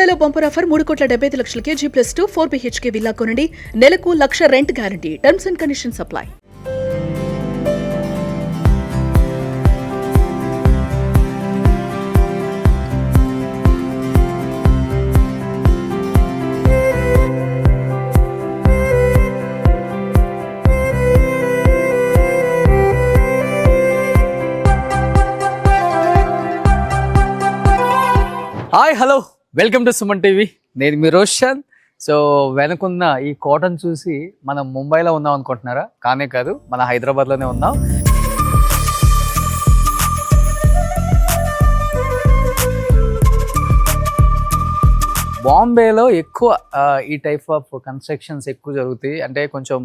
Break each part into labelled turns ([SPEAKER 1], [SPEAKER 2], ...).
[SPEAKER 1] బెల్లుడలో bumper offer 3,75,00,000 KG+2 4 BHK villa కొనండి. నెలకు 1,00,000 rent guarantee. Terms and conditions apply.
[SPEAKER 2] Hi hello welcome to Suman TV. నేను మీ Roshan. So వెనుకున్న ఈ కాటన్ చూసి మనం ముంబైలో ఉన్నాం అనుకుంటున్నారా? కానే కాదు, మన హైదరాబాద్లోనే ఉన్నాం. బాంబేలో ఎక్కువ ఈ టైప్ ఆఫ్ కన్స్ట్రక్షన్స్ ఎక్కువ జరుగుతాయి. అంటే కొంచెం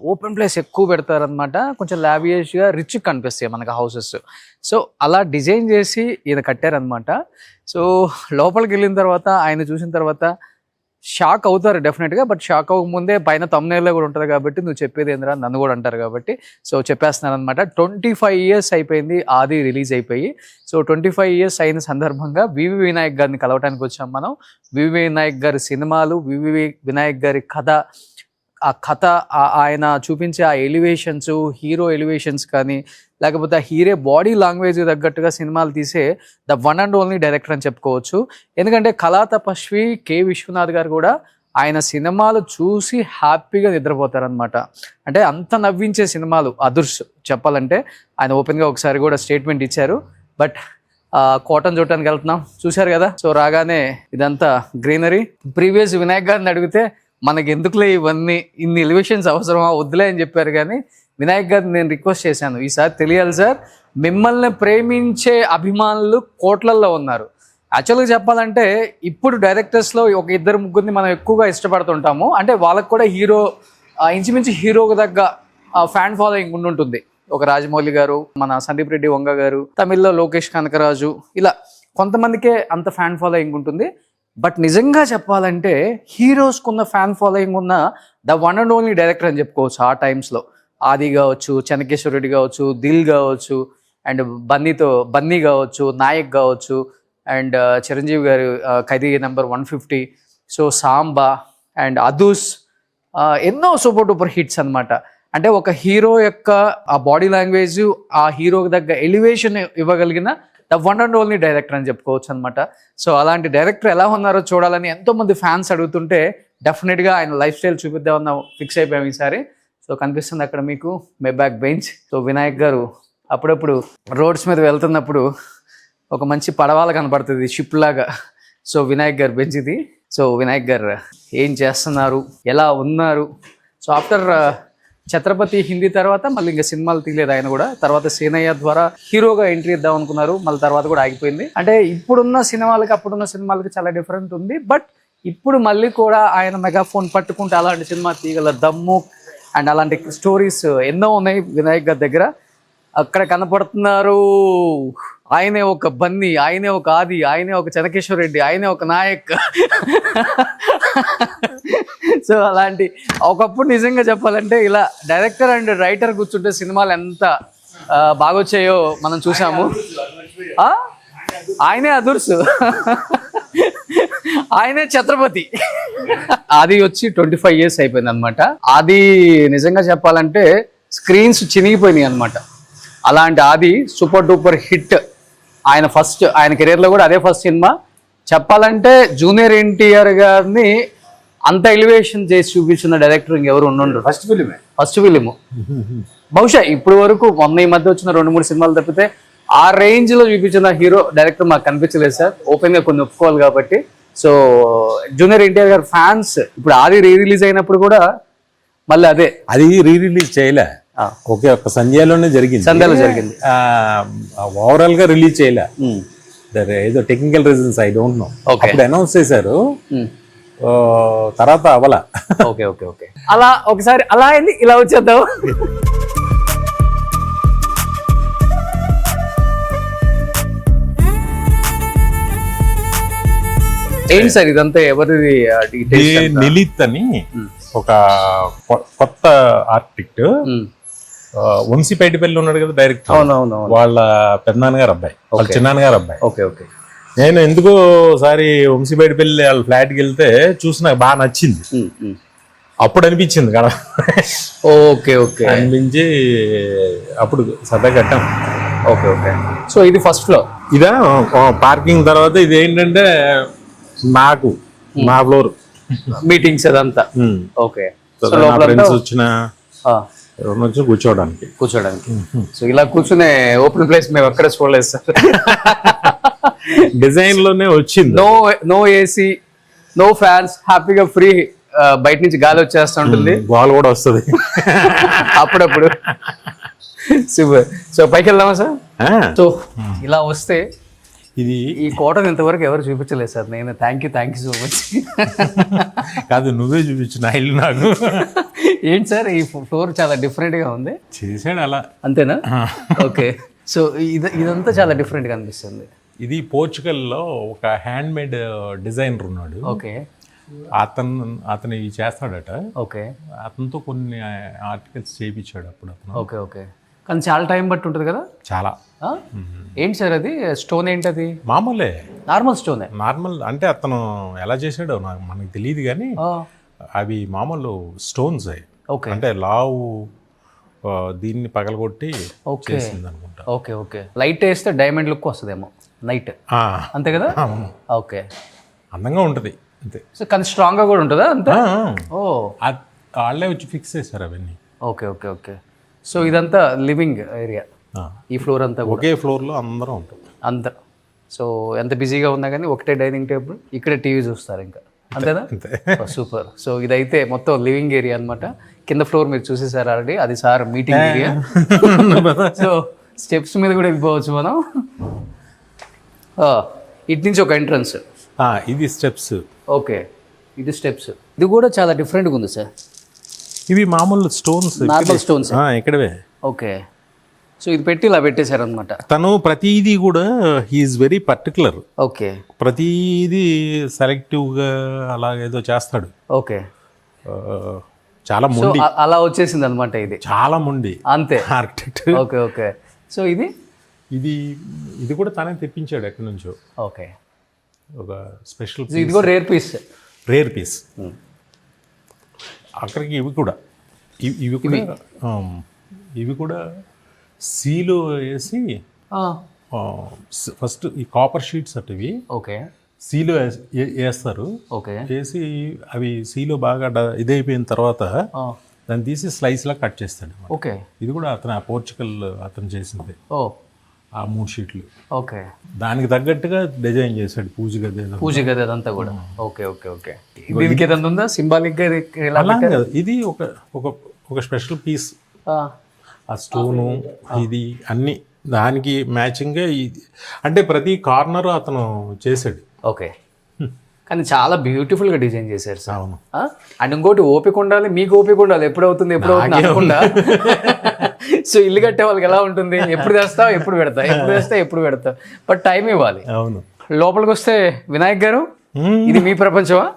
[SPEAKER 2] ఓపెన్ ప్లేస్ ఎక్కువ పెడతారనమాట. కొంచెం లావియస్గా రిచ్ కనిపిస్తాయి మనకు హౌసెస్. సో అలా డిజైన్ చేసి ఈయన కట్టారనమాట. సో లోపలికి వెళ్ళిన తర్వాత ఆయన చూసిన తర్వాత షాక్ అవుతారు డెఫినెట్గా. బట్ షాక్ అవ్వకముందే పైన తమ్నేల్లో కూడా ఉంటుంది కాబట్టి నువ్వు చెప్పేది ఏంద్రా నన్ను కూడా అంటారు కాబట్టి సో చెప్పేస్తున్నాను అనమాట. 25 years అయిపోయింది ఆది రిలీజ్ అయిపోయి. సో 25 years అయిన సందర్భంగా వివి వినాయక్ గారిని కలవటానికి వచ్చాం మనం. వివి వినాయక్ గారి సినిమాలు, వివి వినాయక్ గారి కథ, ఆ కథ, ఆయన చూపించే ఆ ఎలివేషన్స్, హీరో ఎలివేషన్స్ కానీ లేకపోతే ఆ హీరో బాడీ లాంగ్వేజ్ తగ్గట్టుగా సినిమాలు తీసే the one and only director అని చెప్పుకోవచ్చు. ఎందుకంటే కళా తపస్వి కె విశ్వనాథ్ గారు కూడా ఆయన సినిమాలు చూసి హ్యాపీగా నిద్రపోతారనమాట. అంటే అంత నవ్వించే సినిమాలు అదుర్స్ చెప్పాలంటే. ఆయన ఓపెన్గా ఒకసారి కూడా స్టేట్మెంట్ ఇచ్చారు. బట్ కాటన్ చూడటానికి వెళ్తున్నాం, చూశారు కదా. సో రాగానే ఇదంతా గ్రీనరీ. ప్రీవియస్ వినాయక్ గారిని అడిగితే మనకి ఎందుకులే ఇవన్నీ, ఇన్ని ఎలివేషన్స్ అవసరమా, వద్దులే అని చెప్పారు. కానీ వినాయక్ గారిని నేను రిక్వెస్ట్ చేశాను, ఈసారి తెలియాలి సార్, మిమ్మల్ని ప్రేమించే అభిమానులు కోట్లల్లో ఉన్నారు. యాక్చువల్గా చెప్పాలంటే ఇప్పుడు డైరెక్టర్స్లో ఒక ఇద్దరు ముగ్గురిని మనం ఎక్కువగా ఇష్టపడుతుంటాము. అంటే వాళ్ళకు కూడా హీరో ఇంచుమించు హీరోకు తగ్గ ఫ్యాన్ ఫాలోయింగ్ ఉండుంటుంది. ఒక రాజమౌళి గారు, మన సందీప్ రెడ్డి వంగ గారు, తమిళ్లో లోకేష్ కనకరాజు, ఇలా కొంతమందికే అంత ఫ్యాన్ ఫాలోయింగ్ ఉంటుంది. బట్ నిజంగా చెప్పాలంటే హీరోస్కున్న ఫ్యాన్ ఫాలోయింగ్ ఉన్న the one and only director అని చెప్పుకోవచ్చు. ఆ టైమ్స్లో ఆది కావచ్చు, చెన్నకేశ్వర రెడ్డి కావచ్చు, దిల్ కావచ్చు, అండ్ బన్నీ కావచ్చు, నాయక్ కావచ్చు, అండ్ చిరంజీవి గారు ఖైదీ నెంబర్ 150, సో సాంబా అండ్ అదూస్, ఎన్నో సూపర్ డూపర్ హిట్స్ అనమాట. అంటే ఒక హీరో యొక్క ఆ బాడీ లాంగ్వేజ్, ఆ హీరోకి తగ్గ ఎలివేషన్ ఇవ్వగలిగిన the one and only director అని చెప్పుకోవచ్చు అనమాట. సో అలాంటి డైరెక్టర్ ఎలా ఉన్నారో చూడాలని ఎంతోమంది ఫ్యాన్స్ అడుగుతుంటే డెఫినెట్గా ఆయన లైఫ్ స్టైల్ చూపిద్దామన్న ఫిక్స్ అయిపోయాం ఈసారి. సో కనిపిస్తుంది అక్కడ మీకు మేబ్యాక్ బెంచ్. సో వినాయక్ గారు అప్పుడప్పుడు రోడ్స్ మీద వెళ్తున్నప్పుడు ఒక మంచి పడవాల కనపడుతుంది, షిప్ లాగా. సో వినాయక్ గారు బెంచ్ ఇది. సో వినాయక్ గారు ఏం చేస్తున్నారు, ఎలా ఉన్నారు? సో ఆఫ్టర్ ఛత్రపతి హిందీ తర్వాత మళ్ళీ ఇంకా సినిమాలు తీయలేదు ఆయన కూడా. తర్వాత సేనయ్య ద్వారా హీరోగా ఎంట్రీ ఇద్దాం అనుకున్నారు, మళ్ళీ తర్వాత కూడా ఆగిపోయింది. అంటే ఇప్పుడున్న సినిమాలకి అప్పుడున్న సినిమాలకి చాలా డిఫరెంట్ ఉంది. బట్ ఇప్పుడు మళ్ళీ కూడా ఆయన మెగాఫోన్ పట్టుకుంటే అలాంటి సినిమా తీయగల దమ్ము అండ్ అలాంటి స్టోరీస్ ఎన్నో ఉన్నాయి వినాయక్ గారి దగ్గర. అక్కడ కనపడుతున్నారు ఆయనే ఒక బన్నీ, ఆయనే ఒక ఆది, ఆయనే ఒక చెన్నకేశ్వర రెడ్డి, ఆయనే ఒక నాయక్. సో అలాంటి ఒకప్పుడు నిజంగా చెప్పాలంటే ఇలా డైరెక్టర్ అండ్ రైటర్ కూర్చుంటే సినిమాలు ఎంత బాగొచ్చాయో మనం చూసాము. ఆయనే అదుర్స్, ఆయనే ఛత్రపతి. ఆది వచ్చి 25 years అయిపోయింది అనమాట. ఆది నిజంగా చెప్పాలంటే స్క్రీన్స్ చినిగిపోయినాయి అనమాట. అలాంటి ఆది సూపర్ డూపర్ హిట్. ఆయన కెరీర్లో కూడా అదే ఫస్ట్ సినిమా. చెప్పాలంటే జూనియర్ ఎన్టీఆర్ గారిని అంత ఎలివేషన్ చేసి చూపించిన డైరెక్టర్ ఇంకెవరు ఉండరు. ఫస్ట్ ఫిలిం బహుశా ఇప్పుడు వరకు మొన్న ఈ మధ్య వచ్చిన 2-3 సినిమాలు తప్పితే ఆ రేంజ్ లో చూపించిన హీరో డైరెక్టర్ మాకు కనిపించలేదు సార్. ఓపెన్ గా కొన్ని ఒప్పుకోవాలి కాబట్టి. సో జూనియర్ ఎన్టీఆర్ గారు ఫ్యాన్స్ ఇప్పుడు ఆది రీ రిలీజ్ అయినప్పుడు కూడా మళ్ళీ అది
[SPEAKER 3] రీ రిలీజ్ చేయలే, ఒకే ఒక్క సంధ్యలోనే జరిగింది.
[SPEAKER 2] సంధ్యలో జరిగింది,
[SPEAKER 3] ఓవరాల్ గా రిలీజ్ చేయలే. ఏదో technical reasons I don't know. అప్పుడు అనౌన్స్ చేశారు, తర్వాత అవలా.
[SPEAKER 2] ఓకే ఓకే ఓకే అలా ఒకసారి అలా అయింది, ఇలా వచ్చేద్దాం. ఏంటి సార్ ఇదంతా ఎవరిది?
[SPEAKER 3] నిలిత్ అని ఒక కొత్త ఆర్టిస్ట్, వంశీపేటపల్లి ఉన్నాడు కదా డైరెక్టర్, వాళ్ళ పెద్దనాన్నగారు అబ్బాయి, వాళ్ళ చిన్నాన్నగారు అబ్బాయి.
[SPEAKER 2] Okay okay.
[SPEAKER 3] నేను ఎందుకో ఒకసారి వంశీబయటపల్లి వాళ్ళ ఫ్లాట్కి వెళ్తే చూసి నాకు బాగా నచ్చింది. అప్పుడు అనిపించింది కదా,
[SPEAKER 2] ఓకే ఓకే
[SPEAKER 3] అనిపించి అప్పుడు సరదా కట్టాం.
[SPEAKER 2] Okay okay. సో ఇది ఫస్ట్ ఫ్లోర్.
[SPEAKER 3] ఇదా పార్కింగ్ తర్వాత ఇది ఏంటంటే నాకు నా ఫ్లోర్
[SPEAKER 2] మీటింగ్స్ అదంతా. ఓకే.
[SPEAKER 3] ఫ్రెండ్స్ వచ్చిన ఎవరైనా వచ్చి కూర్చోవడానికి.
[SPEAKER 2] సో ఇలా కూర్చునే ఓపెన్ ప్లేస్ మేము ఎక్కడ చూడలేదు సార్.
[SPEAKER 3] డిజైన్ లోనే వచ్చింది.
[SPEAKER 2] నో ఏసీ, నో ఫ్యాన్స్, హ్యాపీగా ఫ్రీ బయట నుంచి గాలి వచ్చేస్తూ ఉంటుంది.
[SPEAKER 3] గాలి కూడా వస్తుంది
[SPEAKER 2] అప్పుడప్పుడు. సూపర్. సో పైకి వెళ్దామా సార్? సో ఇలా వస్తే
[SPEAKER 3] ఇది
[SPEAKER 2] ఈ కోటను ఇంతవరకు ఎవరు చూపించలేదు సార్. నేను థ్యాంక్ యూ సో మచ్.
[SPEAKER 3] కాదు, నువ్వే చూపించిన ఇల్లు నాకు.
[SPEAKER 2] ఏంటి సార్ ఈ ఫ్లోర్ చాలా డిఫరెంట్ గా ఉంది.
[SPEAKER 3] చేసాడు అలా,
[SPEAKER 2] అంతేనా? ఓకే. సో ఇదంతా చాలా డిఫరెంట్ గా అనిపిస్తుంది.
[SPEAKER 3] ఇది పోర్చుగల్లో ఒక హ్యాండ్ మేడ్ డిజైనర్ ఉన్నాడు.
[SPEAKER 2] ఓకే.
[SPEAKER 3] అతను ఇవి చేస్తాడట.
[SPEAKER 2] ఓకే.
[SPEAKER 3] అతనితో కొన్ని ఆర్టికల్స్ చేయించాడు అప్పుడు అతను.
[SPEAKER 2] Okay okay. కానీ చాలా టైం బట్టి ఉంటుంది కదా.
[SPEAKER 3] చాలా.
[SPEAKER 2] ఏంటి సార్ అది స్టోన్? ఏంటది?
[SPEAKER 3] మామూలే,
[SPEAKER 2] నార్మల్ స్టోనే.
[SPEAKER 3] నార్మల్ అంటే అతను ఎలా చేసాడో మనకు తెలియదు కానీ అవి మామూలు స్టోన్స్ అవి.
[SPEAKER 2] ఓకే.
[SPEAKER 3] అంటే లావు దీన్ని పగలగొట్టి చేసింది అనుకుంటా.
[SPEAKER 2] Okay okay. లైట్ వేస్తే డైమండ్ లుక్ వస్తుందేమో నైట్, అంతే కదా? ఓకే.
[SPEAKER 3] అందంగా ఉంటుంది అంతే.
[SPEAKER 2] సో కానీ స్ట్రాంగ్ గా కూడా ఉంటుందా అంతే? ఓ,
[SPEAKER 3] వాళ్ళే వచ్చి ఫిక్స్ చేశారు అవన్నీ.
[SPEAKER 2] Okay okay okay. సో ఇదంతా లివింగ్ ఏరియా. ఈ ఫ్లోర్ అంతా
[SPEAKER 3] ఒకే ఫ్లోర్లో అందరం ఉంటాం.
[SPEAKER 2] అందరు. సో ఎంత బిజీగా ఉన్నా కానీ ఒకటే డైనింగ్ టేబుల్, ఇక్కడే టీవీ చూస్తారు ఇంకా, అంతేనా? సూపర్. సో ఇదైతే మొత్తం లివింగ్ ఏరియా అనమాట. కింద ఫ్లోర్ మీరు చూసేసారు ఆల్రెడీ, అది sir meeting area. So steps మీద కూడా వెళ్ళిపోవచ్చు మనం. ఇటు నుంచి ఒక ఎంట్రన్స్.
[SPEAKER 3] ఇది స్టెప్స్.
[SPEAKER 2] ఓకే, ఇది స్టెప్స్. ఇది కూడా చాలా డిఫరెంట్గా ఉంది సార్.
[SPEAKER 3] ఇవి మామూలు స్టోన్స్,
[SPEAKER 2] నార్మల్ స్టోన్స్
[SPEAKER 3] ఇక్కడవే.
[SPEAKER 2] ఓకే. సో ఇది పెట్టి ఇలా పెట్టేశారు అనమాట.
[SPEAKER 3] తను ప్రతిదీ కూడా హీఈస్ వెరీ పర్టికులర్.
[SPEAKER 2] ఓకే.
[SPEAKER 3] ప్రతిదీ సెలెక్టివ్గా అలాగేదో చేస్తాడు.
[SPEAKER 2] ఓకే.
[SPEAKER 3] చాలా మొండి.
[SPEAKER 2] అలా వచ్చేసింది అనమాట ఇది.
[SPEAKER 3] చాలా మొండి
[SPEAKER 2] అంతే
[SPEAKER 3] ఆర్కిటెక్ట్.
[SPEAKER 2] Okay okay. సో ఇది
[SPEAKER 3] ఇది కూడా తనే తెప్పించాడు ఎక్కడి నుంచో.
[SPEAKER 2] ఓకే.
[SPEAKER 3] ఒక స్పెషల్.
[SPEAKER 2] ఇది కూడా రేర్ పీస్.
[SPEAKER 3] అక్కడికి ఇవి కూడా సీలు వేసి ఫస్ట్ ఈ కాపర్ షీట్స్ అటువి.
[SPEAKER 2] ఓకే.
[SPEAKER 3] సీలో వేస్తారు.
[SPEAKER 2] ఓకే.
[SPEAKER 3] వేసి అవి సీలో బాగా ఇదైపోయిన తర్వాత దాన్ని తీసి స్లైస్ లా కట్ చేస్తాడు.
[SPEAKER 2] ఓకే.
[SPEAKER 3] ఇది కూడా పోర్చుగల్ అతను చేసింది.
[SPEAKER 2] ఓ,
[SPEAKER 3] ఆ 3 షీట్లు.
[SPEAKER 2] ఓకే.
[SPEAKER 3] దానికి తగ్గట్టుగా డిజైన్ చేశాడు పూజ గది
[SPEAKER 2] అదంతా కూడా. Okay okay okay. దీనికి ఏదైనా ఉందా సింబాలిక్ గా?
[SPEAKER 3] ఇది ఒక స్పెషల్ పీస్. ఆ స్టోను ఇది అన్ని దానికి మ్యాచింగ్గా అంటే ప్రతి కార్నర్ అతను చేశాడు.
[SPEAKER 2] ఓకే. కానీ చాలా బ్యూటిఫుల్ గా డిజైన్ చేశారు సార్.
[SPEAKER 3] అవును.
[SPEAKER 2] అండ్ ఇంకోటి ఓపిక ఉండాలి, మీకు ఓపిక ఉండాలి. ఎప్పుడవుతుంది అనుకుండా. సో ఇల్లు కట్టే వాళ్ళకి ఎలా ఉంటుంది, ఎప్పుడు తెస్తావు ఎప్పుడు పెడతావు, బట్ టైం ఇవ్వాలి.
[SPEAKER 3] అవును.
[SPEAKER 2] లోపలికి వస్తే వినాయక్ గారు, ఇది మీ ప్రపంచమా?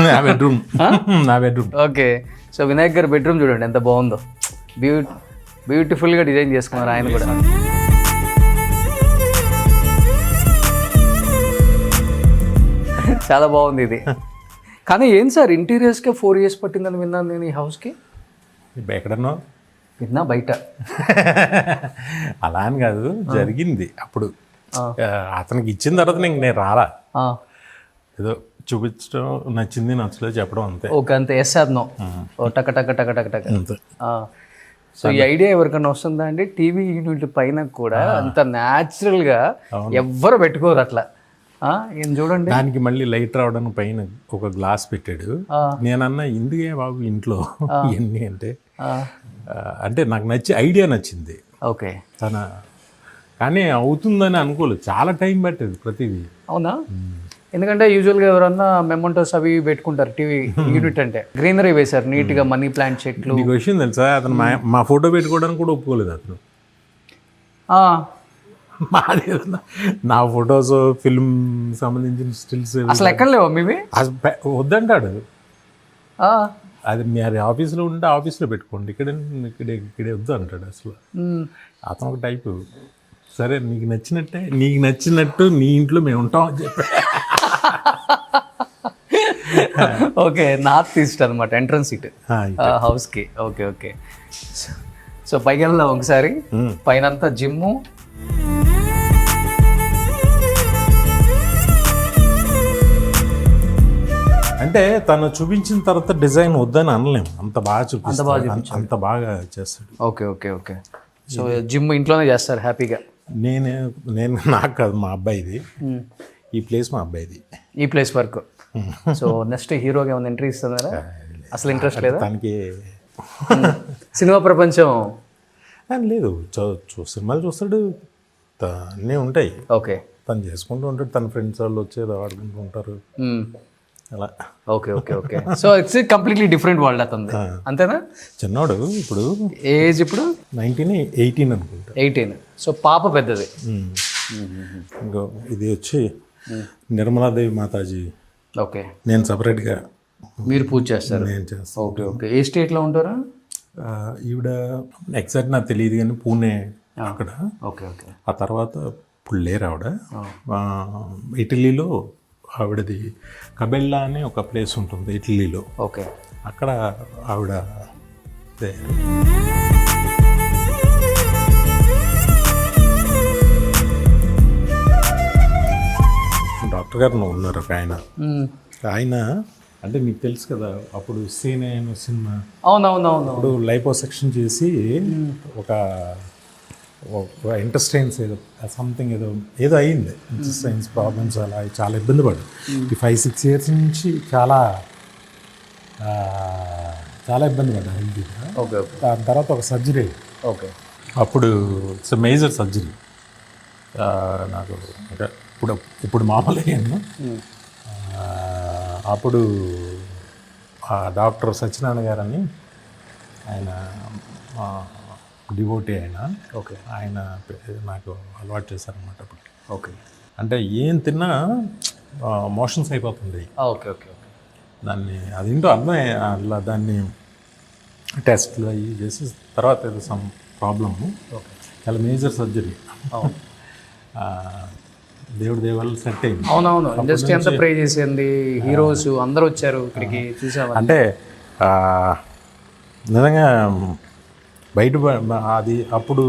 [SPEAKER 3] నా బెడ్రూమ్.
[SPEAKER 2] ఓకే. సో వినాయక్ గారు బెడ్రూమ్ చూడండి ఎంత బాగుందో. బ్యూటిఫుల్గా డిజైన్ చేసుకున్నారు ఆయన కూడా. చాలా బాగుంది ఇది. కానీ ఏం సార్ ఇంటీరియర్స్కే 4 years పట్టిందని విన్నాను నేను ఈ హౌస్కి.
[SPEAKER 3] ఎక్కడన్నా
[SPEAKER 2] విన్నా బయట.
[SPEAKER 3] అలా అని కాదు, జరిగింది అప్పుడు. అతనికి ఇచ్చిన తర్వాత నేను రాలా, ఏదో చూపించడం నచ్చలేదు చెప్పడం అంతే.
[SPEAKER 2] ఓకే, అంతే. ఎస్ సార్ నో టక టక టక టక టక. సో ఈ ఐడియా ఎవరికైనా వస్తుందా అండి? టీవీ యూనిట్ పైన కూడా అంత న్యాచురల్గా ఎవ్వరు పెట్టుకోరు అట్లా. ఏం చూడండి,
[SPEAKER 3] దానికి మళ్ళీ లైట్ రావడానికి పైన ఒక గ్లాస్ పెట్టాడు. నేనన్నా ఇందుకే బాబు ఇంట్లో ఇవన్నీ అంటే నాకు ఐడియా నచ్చింది.
[SPEAKER 2] ఓకే.
[SPEAKER 3] కానీ అవుతుందని అనుకోలేదు, చాలా టైం పట్టేది ప్రతిదీ.
[SPEAKER 2] అవునా? ఎందుకంటే యూజువల్గా ఎవరన్నా మెమోంటోస్ అవి పెట్టుకుంటారు టీవీ యూనిట్ అంటే. గ్రీనరీ వేశారు నీట్గా, మనీ ప్లాంట్ చెట్లు.
[SPEAKER 3] నీకు విషయం తెలుసా, అతను మా ఫోటో పెట్టుకోవడానికి కూడా ఒప్పుకోలేదు అతను. మాది నా ఫొటోస్, ఫిల్మ్ సంబంధించిన స్టిల్స్
[SPEAKER 2] అసలు ఎక్కడ లేవా మీవి?
[SPEAKER 3] వద్దంటాడు. అది మీరు ఆఫీస్లో ఉంటే ఆఫీస్లో పెట్టుకోండి, ఇక్కడే వద్దు అంటాడు. అసలు అతను ఒక టైపు. సరే నీకు నచ్చినట్టు నీ ఇంట్లో మేము ఉంటాం అని చెప్పి.
[SPEAKER 2] ఓకే, నార్త్ ఈస్ట్ అనమాట ఎంట్రన్స్ సీట్ హౌస్కి. Okay okay. సో పైకి వెళ్దాం ఒకసారి. పైన జిమ్ము.
[SPEAKER 3] అంటే తను చూపించిన తర్వాత డిజైన్ వద్దని అనలేము, అంత బాగా చూపిస్తాడు, అంత బాగా చేస్తాడు.
[SPEAKER 2] Okay okay okay. So gym ఇంట్లోనే చేస్తారు హ్యాపీగా.
[SPEAKER 3] నేను నాకు కాదు, మా అబ్బాయిది. ఈ ప్లేస్ మా అబ్బాయిది,
[SPEAKER 2] ఈ ప్లేస్ వరకు. సో నెక్స్ట్ హీరోగా ఏమైనా ఎంట్రీ ఇస్తున్నారా? అసలు ఇంట్రెస్ట్ లేదా
[SPEAKER 3] తనకి?
[SPEAKER 2] సినిమా ప్రపంచం
[SPEAKER 3] లేదు, సినిమాలు చూస్తాడు, అన్నీ ఉంటాయి.
[SPEAKER 2] ఓకే,
[SPEAKER 3] తను చేసుకుంటూ ఉంటాడు, తన ఫ్రెండ్స్ వాళ్ళు వచ్చేది ఆడుకుంటూ ఉంటారు అలా.
[SPEAKER 2] Okay okay okay. So it's completely different world అతను, అంతేనా?
[SPEAKER 3] చిన్నోడు ఇప్పుడు
[SPEAKER 2] ఏజ్ ఇప్పుడు
[SPEAKER 3] 18 అనుకుంటా.
[SPEAKER 2] 18. సో పాప పెద్దది.
[SPEAKER 3] ఇంకో ఇది వచ్చి నిర్మలాదేవి మాతాజీ.
[SPEAKER 2] ఓకే,
[SPEAKER 3] నేను సపరేట్గా
[SPEAKER 2] మీరు పూజ చేస్తారు?
[SPEAKER 3] నేను చేస్తాను.
[SPEAKER 2] Okay okay. ఏ స్టేట్లో ఉంటారా?
[SPEAKER 3] ఈవిడ ఎగ్జాక్ట్ నాకు తెలియదు కానీ పూణే అక్కడ.
[SPEAKER 2] Okay okay.
[SPEAKER 3] ఆ తర్వాత ఇప్పుడు లేరు ఆవిడ. ఇటలీలో ఆవిడది కబెల్లా అనే ఒక ప్లేస్ ఉంటుంది ఇటలీలో.
[SPEAKER 2] ఓకే,
[SPEAKER 3] అక్కడ ఆవిడ డాక్టర్ గారు ఉన్నారు ఒక ఆయన అంటే మీకు తెలుసు కదా, అప్పుడు సీనే సినిమా.
[SPEAKER 2] అవునవునవును.
[SPEAKER 3] అప్పుడు లైపోసెక్షన్ చేసి ఒక ఇంటెస్టైన్స్ సంథింగ్ ఏదో అయ్యింది, ఇంటెస్టైన్స్ ప్రాబ్లమ్స్, అలా చాలా ఇబ్బంది పడ్డాడు. ఈ 5-6 years నుంచి చాలా ఇబ్బంది పడ్డాను హెల్తీగా.
[SPEAKER 2] ఓకే.
[SPEAKER 3] దాని తర్వాత ఒక సర్జరీ.
[SPEAKER 2] ఓకే.
[SPEAKER 3] అప్పుడు ఇట్స్ మేజర్ సర్జరీ నాకు. ఇప్పుడు మామూలు అయ్యాను. అప్పుడు డాక్టర్ సత్యనారాయణ గారని ఆయన డివోటీ ఆయన.
[SPEAKER 2] ఓకే. ఆయన
[SPEAKER 3] నాకు అలవాటు చేశారనమాట అప్పుడు.
[SPEAKER 2] ఓకే.
[SPEAKER 3] అంటే ఏం తిన్నా మోషన్స్ అయిపోతుంది.
[SPEAKER 2] Okay okay okay.
[SPEAKER 3] దాన్ని అదేంటో అర్థం అలా దాన్ని టెస్ట్లు అవి చేసి తర్వాత ఏదో సమ్ ప్రాబ్లము.
[SPEAKER 2] ఓకే.
[SPEAKER 3] చాలా మేజర్ సర్జరీ. దేవుడి దేవాళ్ళు సెట్ అయింది.
[SPEAKER 2] అవునవును, ఇండస్ట్రీ అంతా ప్రే చేసింది, హీరోస్ అందరూ వచ్చారు ఇక్కడికి, చూసావా?
[SPEAKER 3] అంటే నిజంగా బయట అది అప్పుడు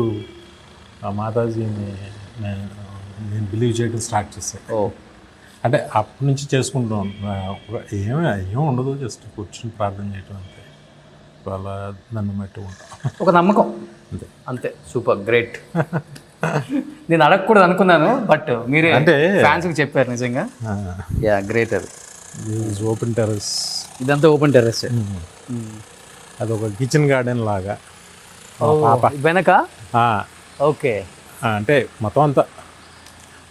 [SPEAKER 3] మాతాజీని నేను బిలీవ్ చేయడం స్టార్ట్ చేశాను. అంటే అప్పటి నుంచి చేసుకుంటాం. ఏం ఉండదు, జస్ట్ కూర్చుని ప్రార్థన చేయటం అంతే. వాళ్ళ నన్ను బట్టి ఉంటాం,
[SPEAKER 2] ఒక నమ్మకం అంతే. అంతే. Super, great. నేను అడగకూడదు అనుకున్నాను, బట్ మీరే అంటే ఫ్యాన్స్కి చెప్పారు. నిజంగా యా, గ్రేట్. అది
[SPEAKER 3] ఓపెన్ టెర్రస్,
[SPEAKER 2] ఇదంతా ఓపెన్ టెర్రస్.
[SPEAKER 3] అదొక కిచెన్ గార్డెన్ లాగా
[SPEAKER 2] పాప వెనక. ఓకే.
[SPEAKER 3] అంటే మొత్తం అంతా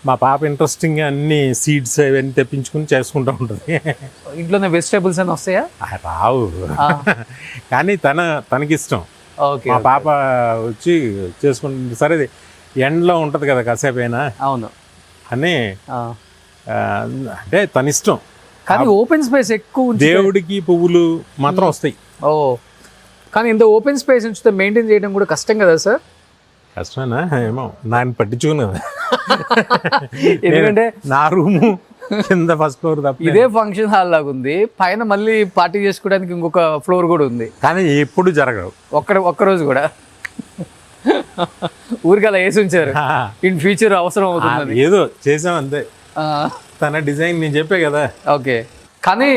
[SPEAKER 3] మా పాప ఇంట్రెస్టింగ్గా అన్ని సీడ్స్ అవన్నీ తెప్పించుకుని చేసుకుంటూ ఉంటుంది.
[SPEAKER 2] ఇంట్లోనే వెజిటేబుల్స్ అని వస్తాయా?
[SPEAKER 3] రావు, కానీ తనకిష్టం.
[SPEAKER 2] ఓకే.
[SPEAKER 3] మా పాప వచ్చి చేసుకుంటుంది. సరే ఎండలో ఉంటుంది కదా కాసేపు అయినా,
[SPEAKER 2] అవును
[SPEAKER 3] అని అంటే తన ఇష్టం.
[SPEAKER 2] కానీ ఓపెన్ స్పేస్ ఎక్కువ,
[SPEAKER 3] దేవుడికి పువ్వులు మాత్రం వస్తాయి.
[SPEAKER 2] ఓ, కానీ ఇంత ఓపెన్ స్పేస్ ఉంచితే మెయింటైన్ చేయడం కూడా కష్టం కదా సార్?
[SPEAKER 3] కష్టమేనా? ఏమో, నాయన పట్టించుకుని కదా.
[SPEAKER 2] ఎందుకంటే
[SPEAKER 3] నా రూము కింద ఫస్ట్ ఫ్లోర్ తప్ప
[SPEAKER 2] ఇదే ఫంక్షన్ హాల్ లాగా ఉంది, పైన మళ్ళీ పార్టీ చేసుకోవడానికి ఇంకొక ఫ్లోర్ కూడా ఉంది.
[SPEAKER 3] కానీ ఎప్పుడు జరగవు,
[SPEAKER 2] ఒక్కరోజు కూడా. ఊరికి అలా వేసి ఉంచారు, ఇన్ ఫ్యూచర్ అవసరం అవుతుంది.
[SPEAKER 3] ఏదో చేసాం అంతే. తన డిజైన్ నేను చెప్పే కదా.
[SPEAKER 2] ఓకే. కానీ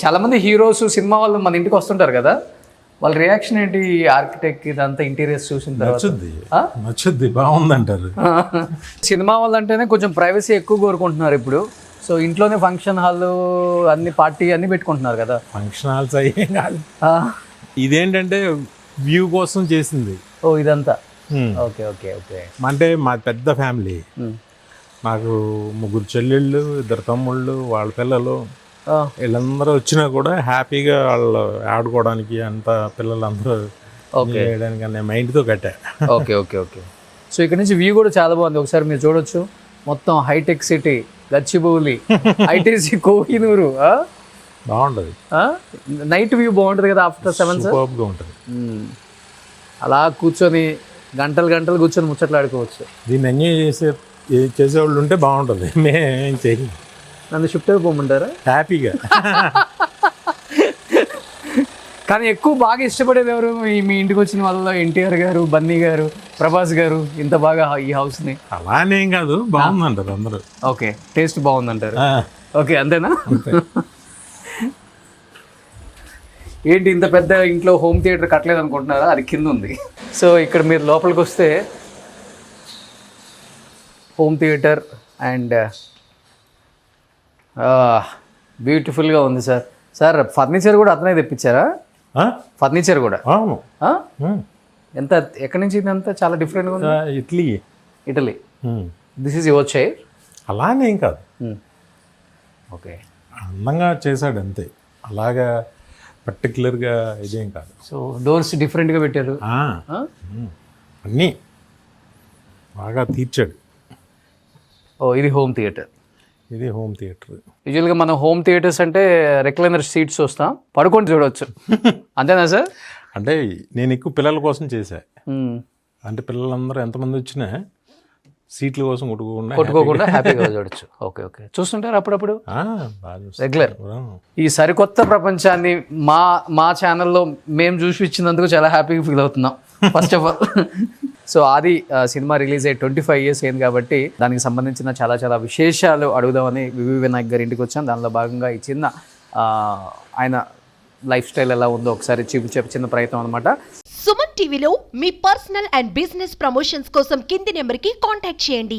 [SPEAKER 2] చాలా మంది హీరోస్, సినిమా వాళ్ళు మన ఇంటికి వస్తుంటారు కదా, వాళ్ళ రియాక్షన్ ఏంటి? ఆర్కిటెక్ట్ ఇదంతా ఇంటీరియర్స్ చూసిన తర్వాత
[SPEAKER 3] నచ్చుద్ది, బాగుందంటారు.
[SPEAKER 2] సినిమా వాళ్ళు అంటేనే కొంచెం ప్రైవసీ ఎక్కువ కోరుకుంటున్నారు ఇప్పుడు. సో ఇంట్లోనే ఫంక్షన్ హాల్ అన్ని పార్టీ అన్ని పెట్టుకుంటున్నారు కదా.
[SPEAKER 3] ఫంక్షన్ హాల్స్ అయ్యేం కాదు, ఇదేంటంటే వ్యూ కోసం చేసింది.
[SPEAKER 2] ఓ, ఇదంతా. Okay okay okay.
[SPEAKER 3] అంటే మా పెద్ద ఫ్యామిలీ, నాకు 3 చెల్లెళ్ళు, 2 తమ్ముళ్ళు, వాళ్ళ పిల్లలు, వీళ్ళందరూ వచ్చినా కూడా హ్యాపీగా వాళ్ళు ఆడుకోవడానికి అంత పిల్లలందరూ చేయడానికి నేను మైండ్తో కట్టా.
[SPEAKER 2] Okay okay okay. సో ఇక్కడ నుంచి వ్యూ కూడా చాలా బాగుంది, ఒకసారి మీరు చూడొచ్చు. మొత్తం హైటెక్ సిటీ, గచ్చిబౌలి, ఐటీసీ, కోహినూరు.
[SPEAKER 3] బాగుంటుంది.
[SPEAKER 2] నైట్ వ్యూ బాగుంటుంది కదా ఆఫ్టర్ 7.
[SPEAKER 3] సూపర్గా ఉంటుంది.
[SPEAKER 2] అలా కూర్చొని గంటలు గంటలు కూర్చొని ముచ్చట్లాడుకోవచ్చు.
[SPEAKER 3] దీన్ని ఎంజాయ్ చేసేవాళ్ళు ఉంటే బాగుంటుంది. మేమేం చేయం.
[SPEAKER 2] నన్ను షిఫ్ట్ అయిపోమంటారా?
[SPEAKER 3] హ్యాపీగా.
[SPEAKER 2] కానీ ఎక్కువ బాగా ఇష్టపడేది ఎవరు? మీ ఇంటికి వచ్చిన వాళ్ళలో ఎన్టీఆర్ గారు, బన్నీ గారు, ప్రభాస్ గారు ఇంత బాగా ఈ హౌస్ని?
[SPEAKER 3] అలానేం కాదు, బాగుందంటారు అందరూ.
[SPEAKER 2] ఓకే, టేస్ట్ బాగుందంటారు.
[SPEAKER 3] ఆ,
[SPEAKER 2] ఓకే, అంతేనా?
[SPEAKER 3] అంతే.
[SPEAKER 2] ఏంటి ఇంత పెద్ద ఇంట్లో హోమ్ థియేటర్ కట్టలేదు అనుకుంటున్నారా? అది కింద ఉంది. సో ఇక్కడ మీరు లోపలికి వస్తే హోమ్ థియేటర్ అండ్ బ్యూటిఫుల్గా ఉంది సార్. సార్ ఫర్నిచర్ కూడా అతనే తెప్పించారా?
[SPEAKER 3] ఆ?
[SPEAKER 2] ఫర్నిచర్ కూడా?
[SPEAKER 3] అవును.
[SPEAKER 2] ఆ?
[SPEAKER 3] ఉమ్.
[SPEAKER 2] ఎంత, ఎక్కడి నుంచి ఇదంతా చాలా డిఫరెంట్గా ఉంది.
[SPEAKER 3] Idli.
[SPEAKER 2] Italy.
[SPEAKER 3] Um.
[SPEAKER 2] This is your chair?
[SPEAKER 3] అలానేం కాదు,
[SPEAKER 2] ఓకే.
[SPEAKER 3] అందంగా చేశాడు అంతే, అలాగా పర్టికులర్గా ఇదేం కాదు.
[SPEAKER 2] సో డోర్స్ డిఫరెంట్గా పెట్టారు.
[SPEAKER 3] ఆ, అన్నీ బాగా తీర్చాడు.
[SPEAKER 2] ఓ, ఇది హోమ్ థియేటర్.
[SPEAKER 3] ఇది హోమ్ థియేటర్.
[SPEAKER 2] యూజువల్గా మనం హోమ్ థియేటర్స్ అంటే రెక్లైనర్ సీట్స్ వస్తాం, పడుకొని చూడవచ్చు, అంతేనా సార్?
[SPEAKER 3] అంటే నేను ఎక్కువ పిల్లల కోసం చేశా. అంటే పిల్లలందరూ ఎంతమంది వచ్చినా సీట్ల కోసం
[SPEAKER 2] కొట్టుకోకుండా హ్యాపీగా చూడొచ్చు. ఓకే ఓకే, చూస్తుంటారు అప్పుడప్పుడు రెగ్యులర్. ఈ సరికొత్త ప్రపంచాన్ని మా ఛానల్లో మేము చూసి ఇచ్చినందుకు చాలా హ్యాపీగా ఫీల్ అవుతున్నాం ఫస్ట్ ఆఫ్ ఆల్. సో ఆది సినిమా రిలీజ్ అయ్యి 25 years అయింది కాబట్టి దానికి సంబంధించిన చాలా చాలా విశేషాలు అడుగుదామని వివి వినాయక్ గారి ఇంటికి వచ్చాం. దానిలో భాగంగా ఈ చిన్న ఆయన లైఫ్ స్టైల్ ఎలా ఉందో ఒకసారి చిన్న ప్రయత్నం అనమాట.
[SPEAKER 4] సుమన్ టీవీలో మీ పర్సనల్ అండ్ బిజినెస్ ప్రమోషన్స్ కోసం కింది నెంబర్కి కాంటాక్ట్ చేయండి.